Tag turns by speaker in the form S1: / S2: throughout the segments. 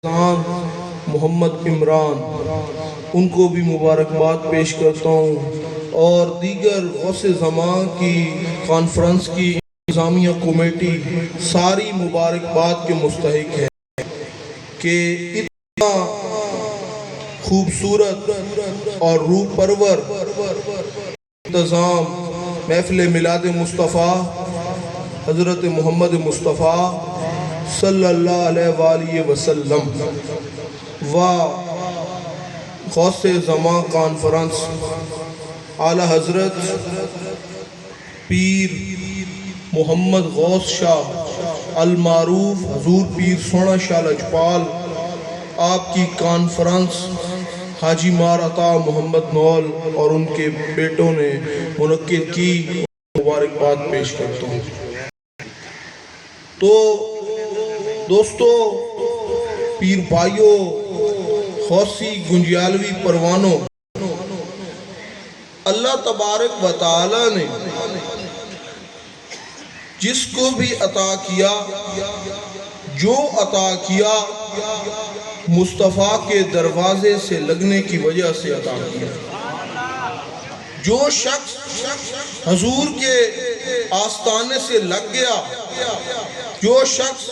S1: محمد عمران ان کو بھی مبارکباد پیش کرتا ہوں اور دیگر غوث زمان کی کانفرنس کی انتظامیہ کمیٹی ساری مبارکباد کے مستحق ہے کہ اتنا خوبصورت اور روح پرور انتظام محفل میلاد مصطفیٰ حضرت محمد مصطفیٰ صلی اللہ علیہ وآلہ وسلم و غوث زمان کانفرنس اعلیٰ حضرت پیر محمد غوث شاہ المعروف حضور پیر سونا شاہ لجپال آپ کی کانفرنس حاجی مار عطا محمد نول اور ان کے بیٹوں نے منعقد کی مبارکباد پیش کرتا ہوں۔ تو دوستو، پیر بھائیوں، غوثی گنجیالوی پروانوں، اللہ تبارک و تعالی نے جس کو بھی عطا کیا، جو عطا کیا، مصطفیٰ کے دروازے سے لگنے کی وجہ سے عطا کیا۔ جو شخص حضور کے آستانے سے لگ گیا، جو شخص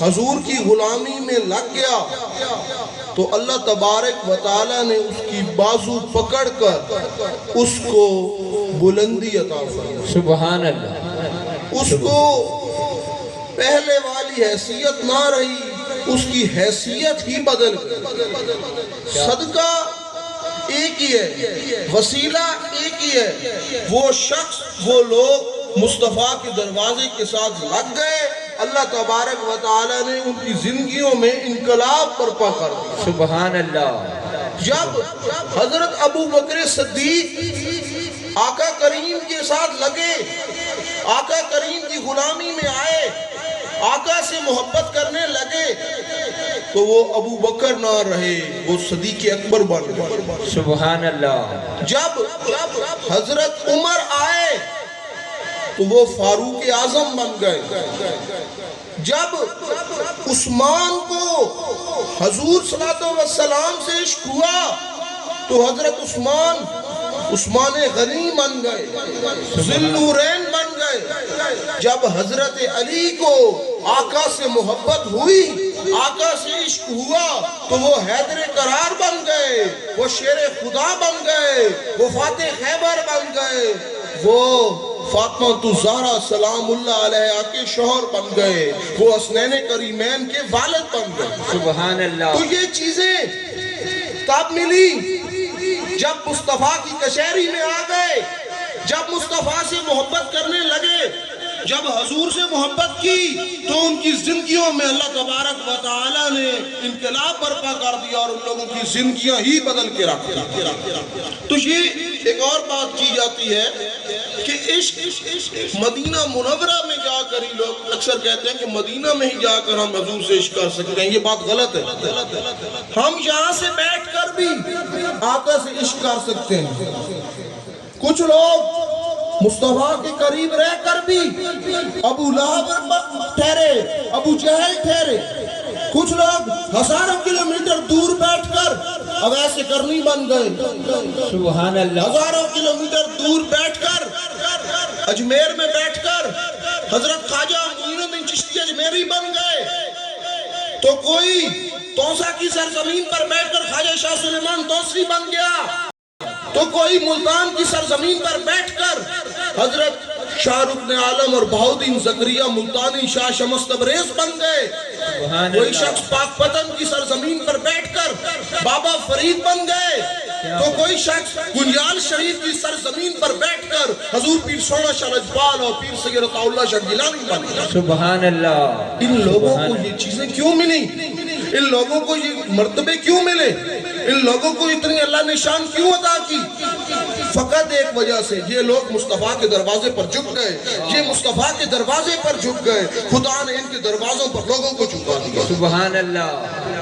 S1: حضور کی غلامی میں لگ گیا، تو اللہ تبارک و تعالی نے اس کی بازو پکڑ کر اس کو بلندی عطا فرمائی۔ سبحان اللہ۔ اس کو پہلے والی حیثیت نہ رہی، اس کی حیثیت ہی بدل گئی۔ صدقہ ایک ہی ہے، وسیلہ ایک ہی ہے، وہ شخص، وہ لوگ مصطفیٰ کے دروازے کے ساتھ لگ گئے، اللہ تبارک و تعالی نے ان کی زندگیوں میں انقلاب برپا کر دیا۔ سبحان اللہ۔ جب حضرت ابو بکر صدیق آقا کریم کے ساتھ لگے، آقا کریم کی غلامی میں آئے، آقا سے محبت کرنے لگے، تو وہ ابو بکر نہ رہے، وہ صدیق اکبر بن گئے۔ سبحان اللہ۔ جب حضرت عمر آئے تو وہ فاروق اعظم بن گئے۔ جب عثمان کو حضور صلی اللہ علیہ وسلم سے عشق ہوا تو حضرت عثمان غنی بن گئے، ذی النورین بن گئے۔ جب حضرت علی کو آقا سے محبت ہوئی، آقا سے عشق ہوا، تو وہ حیدر قرار بن گئے، وہ شیر خدا بن گئے، وہ فاتح خیبر بن گئے، وہ فاطمہ الزہرا سلام اللہ علیہا کے شوہر بن گئے، وہ حسنین کریمین کے والد بن گئے۔ سبحان اللہ۔ تو یہ چیزیں کب ملی؟ جب مصطفیٰ کی کچہری میں آ گئے، جب مصطفیٰ سے محبت کرنے لگے، جب حضور سے محبت کی تو ان کی زندگیوں میں اللہ تبارک و تعالی نے انقلاب برپا کر دیا اور ان لوگوں کی زندگیاں ہی بدل کے رکھ دی۔ تو یہ ایک اور بات کی جاتی ہے کہ عشق مدینہ منورہ میں جا کر ہی، لوگ اکثر کہتے ہیں کہ مدینہ میں ہی جا کر ہم حضور سے عشق کر سکتے ہیں، یہ بات غلط ہے۔ ہم یہاں سے بیٹھ کر بھی آقا سے عشق کر سکتے ہیں۔ کچھ لوگ مصطفیٰ کے قریب رہ کر بھی ابو لہب ٹھہرے، ابو جہل ٹھہرے۔ کچھ لوگ ہزاروں کلومیٹر دور بیٹھ کر اویس کرنی بن گئے۔ سبحان اللہ۔ ہزاروں کلومیٹر دور بیٹھ کر، اجمیر میں بیٹھ کر حضرت خواجہ معین الدین چشتی اجمیری بن گئے۔ تو کوئی توسا کی سرزمین پر بیٹھ کر خواجہ شاہ سلیمان توسری بن گیا، تو کوئی ملتان کی سرزمین پر بیٹھ کر حضرت شاہ رکن عالم اور بہاؤدین زکریا ملتانی شاہ شمس تبریز بن گئے۔ کوئی شخص پاک پتن کی سرزمین پر بیٹھ کر بابا فرید بن گئے، تو کوئی شخص گنجال شریف کی سرزمین پر بیٹھ کر حضور پیر سونا شاہ لجپال اور پیر سید عطا اللہ شاہ گیلانی بن گئے۔ سبحان اللہ۔ ان لوگوں کو یہ چیزیں کیوں ملی؟ ان لوگوں کو یہ مرتبے کیوں ملے؟ ان لوگوں کو اتنی اللہ نے شان کیوں عطا کی؟ فقط ایک وجہ سے، یہ لوگ مصطفیٰ کے دروازے پر جھک گئے، یہ مصطفیٰ کے دروازے پر جھک گئے، خدا نے ان کے دروازوں پر لوگوں کو جھکا دیا۔ سبحان اللہ۔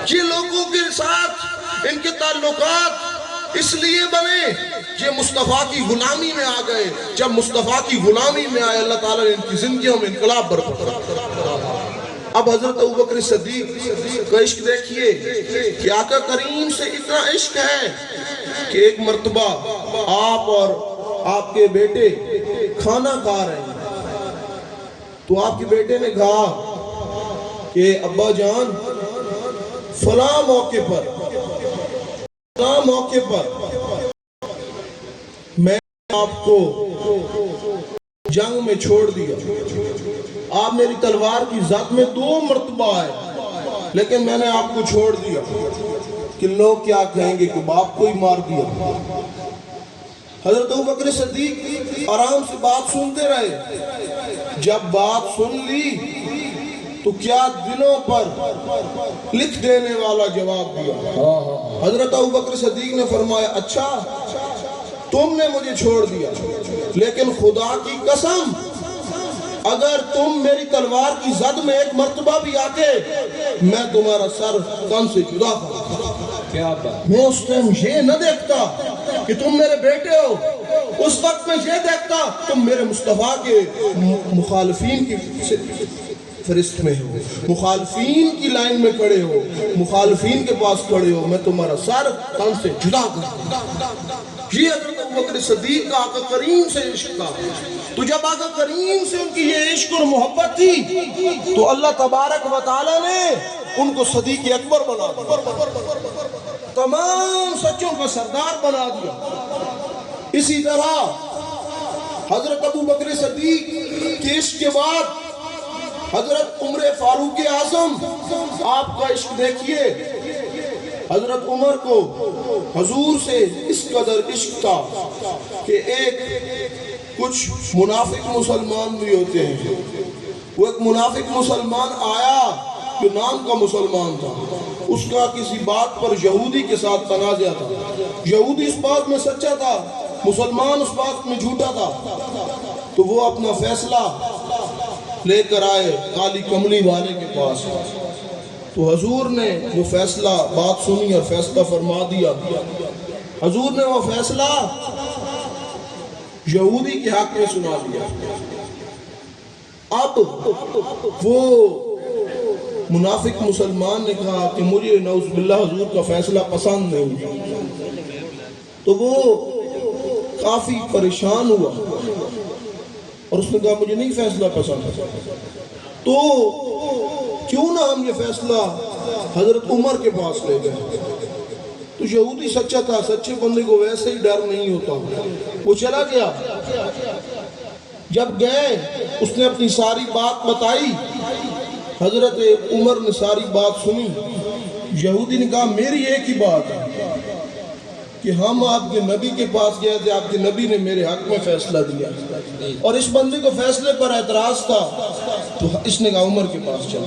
S1: یہ لوگوں کے ساتھ ان کے تعلقات اس لیے بنے، یہ مصطفیٰ کی غلامی میں آ گئے۔ جب مصطفیٰ کی غلامی میں آئے، اللہ تعالیٰ نے ان کی زندگیوں میں انقلاب برپا کر دیا۔ اب حضرت ابوبکر صدیق کا عشق دیکھیے کہ آقا کریم سے اتنا عشق ہے کہ ایک مرتبہ آپ اور آپ کے بیٹے کھانا کھا رہے ہیں تو آپ کے بیٹے نے کہا کہ ابا جان فلاں موقع پر میں آپ کو جنگ میں چھوڑ دیا، آپ میری تلوار کی زد میں 2 مرتبہ آئے، لیکن میں نے آپ کو چھوڑ دیا کہ لوگ کیا کہیں گے کہ باپ کو ہی مار دیا۔ حضرت ابوبکر صدیق آرام سے بات سنتے رہے، جب بات سن لی تو کیا دلوں پر لکھ دینے والا جواب دیا۔ حضرت ابوبکر صدیق نے فرمایا اچھا تم نے مجھے چھوڑ دیا، لیکن خدا کی قسم اگر تم میری تلوار کی زد میں 1 مرتبہ بھی آتے میں تمہارا سر تن سے جدا کرتا۔ میں اس ٹائم یہ نہ دیکھتا کہ تم میرے بیٹے ہو، اس وقت میں یہ دیکھتا تم میرے مصطفیٰ کے مخالفین کی فرست میں ہو، مخالفین کی لائن میں کھڑے ہو، مخالفین کے پاس کھڑے ہو، میں تمہارا سر تن سے جدا کرتا۔ یہ حضرت ابوبکر صدیق کا آقا کریم سے عشق تھا۔ تو جب آقا کریم سے ان کی یہ عشق اور محبت تھی تو اللہ تبارک و تعالی نے ان کو صدیق اکبر بنا دیا، تمام سچوں کا سردار بنا دیا۔ اسی طرح حضرت ابوبکر صدیق کے عشق کے بعد حضرت عمر فاروق اعظم، آپ کا عشق دیکھیے، حضرت عمر کو حضور سے اس قدر عشق تھا کہ کچھ منافق مسلمان بھی ہوتے ہیں، وہ ایک منافق مسلمان آیا جو نام کا مسلمان تھا، اس کا کسی بات پر یہودی کے ساتھ تنازع تھا، یہودی اس بات میں سچا تھا، مسلمان اس بات میں جھوٹا تھا، تو وہ اپنا فیصلہ لے کر آئے کالی کملی والے کے پاس، تو حضور نے وہ فیصلہ بات سنی اور فیصلہ فرما دیا۔ حضور نے وہ فیصلہ یہودی کے حق میں سنا دیا۔ اب وہ منافق مسلمان نے کہا کہ مجھے نعوذ باللہ حضور کا فیصلہ پسند نہیں، تو وہ کافی پریشان ہوا اور اس نے کہا مجھے نہیں فیصلہ پسند، تو کیوں نہ ہم یہ فیصلہ حضرت عمر کے پاس لے گئے۔ تو یہودی سچا تھا، سچے بندے کو ویسے ہی ڈر نہیں ہوتا، وہ چلا گیا۔ جب گئے اس نے اپنی ساری بات بتائی، حضرت عمر نے ساری بات سنی، یہودی نے کہا میری ایک ہی بات ہے کہ ہم آپ کے نبی کے پاس گئے تھے، آپ کے نبی نے میرے حق میں فیصلہ دیا، اور اس بندے کو فیصلے پر اعتراض تھا، تو اس نے کہا عمر کے پاس چل۔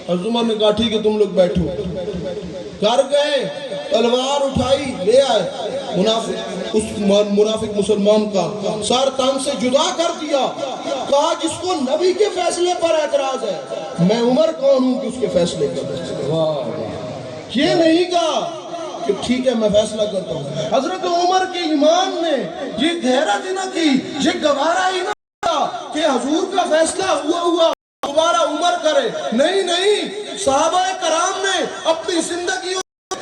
S1: حضرت عمر نے کہا ٹھیک ہے تم لوگ بیٹھو۔ گھر گئے، تلوار اٹھائی، لے آئے، اس منافق مسلمان کا سر تن سے جدا کر دیا، کہا جس کو نبی کے فیصلے پر اعتراض ہے، میں عمر کون ہوں کہ اس کے فیصلے پر؟ یہ نہیں کہا کہ ٹھیک ہے میں فیصلہ کرتا ہوں۔ حضرت عمر کے ایمان نے یہ غیرت ہی نہ کی، یہ گوارا ہی نہ کیا کہ حضور کا فیصلہ ہوا دوبارہ عمر کرے، نہیں، صحابہ کرام نے اپنی زندگی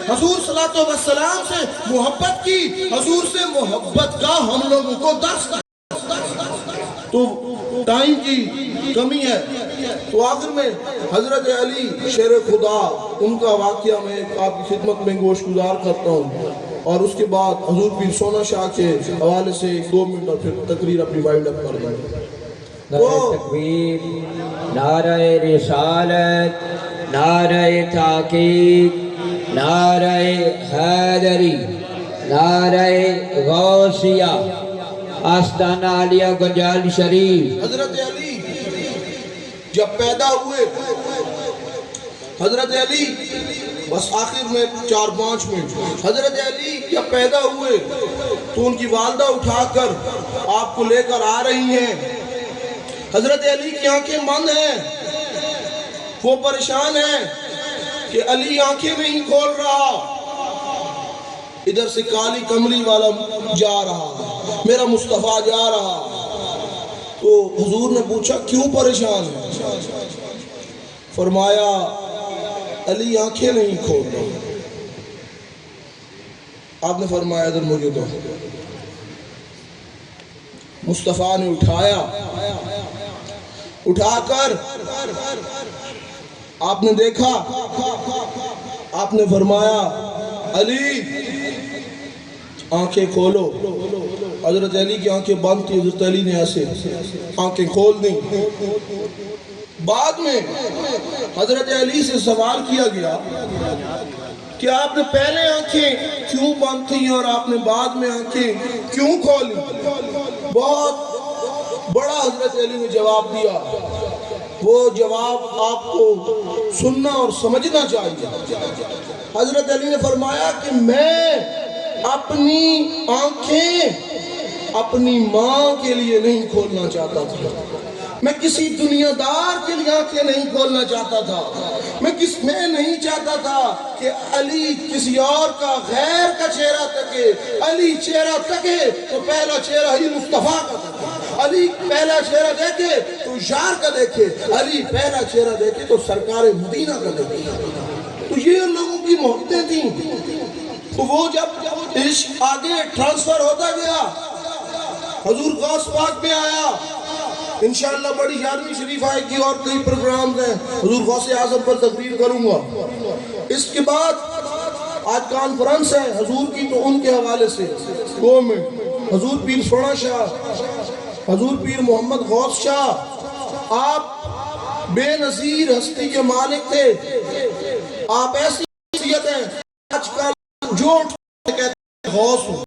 S1: حضور صلی اللہ علیہ وسلم سے محبت کی، حضور سے محبت کا ہم لوگوں کو درس تو ٹائم کی کمی ہے، تو آخر میں حضرت علی شیر خدا ان کا واقعہ میں آپ کی خدمت میں گوش گزار کرتا ہوں، اور اس کے بعد حضور پیر سونا شاہ کے حوالے سے 2 منٹ اور پھر تقریر اپنی وائنڈ اپ کر دیں۔
S2: نعرہ تکبیر، نعرہ رسالت، نعرہ تحقیق، نعرہ حیدری، نعرہ غوثیہ، آستانہ عالیہ گنجال شریف۔
S1: حضرت علی جب پیدا ہوئے، حضرت علی بس آخر میں 4-5 منٹ، حضرت علی جب پیدا ہوئے تو ان کی والدہ اٹھا کر آپ کو لے کر آ رہی ہیں، حضرت علی کی آنکھیں بند ہیں، وہ پریشان ہیں کہ علی آنکھیں نہیں کھول رہا، ادھر سے کالی کملی والا جا رہا، میرا مصطفیٰ جا رہا، تو حضور نے پوچھا کیوں پریشان ہے؟ فرمایا علی آنکھیں نہیں کھول رہا. آپ نے فرمایا ادھر مجھے دو. مصطفیٰ نے اٹھایا, اٹھا کر آپ نے دیکھا, آپ نے فرمایا علی آنکھیں کھولو. حضرت علی کی آنکھیں بند تھی, حضرت علی نے ایسے آنکھیں کھول دیں. بعد میں حضرت علی سے سوال کیا گیا کہ آپ نے پہلے آنکھیں کیوں بند تھیں اور آپ نے بعد میں آنکھیں کیوں کھولی؟ بہت بڑا حضرت علی نے جواب دیا. وہ جواب آپ کو سننا اور سمجھنا چاہیے. حضرت علی نے فرمایا کہ میں اپنی آنکھیں اپنی ماں کے لیے نہیں کھولنا چاہتا تھا, میں کسی دنیا دار کے لیے آنکھیں نہیں کھولنا چاہتا تھا, میں نہیں چاہتا تھا کہ علی کسی اور کا غیر کا چہرہ تکے. علی چہرہ تکے تو پہلا چہرہ ہی مصطفیٰ کا تکے. علی پہلا چہرہ دیکھے تو یار کا دیکھے, علی پہلا چہرہ دیکھے تو سرکار مدینہ کا دیکھے. تو یہ لوگوں کی محبتیں تھیں. تو وہ جب عشق آگے ٹرانسفر ہوتا گیا, حضور غوث پاک میں آیا. انشاءاللہ بڑی 11ویں شریف آئے گی اور کئی پروگرامز ہیں, حضور غوث اعظم پر تقریر کروں گا. اس کے بعد آج کانفرنس ہے حضور کی, تو ان کے حوالے سے دو میں حضور پیر سونا شاہ, حضور پیر محمد غوث شاہ, آپ بے نظیر ہستی کے مالک تھے. آپ ایسی حیثیت ہیں, آج کل جو کہتے ہیں غوث ہوں,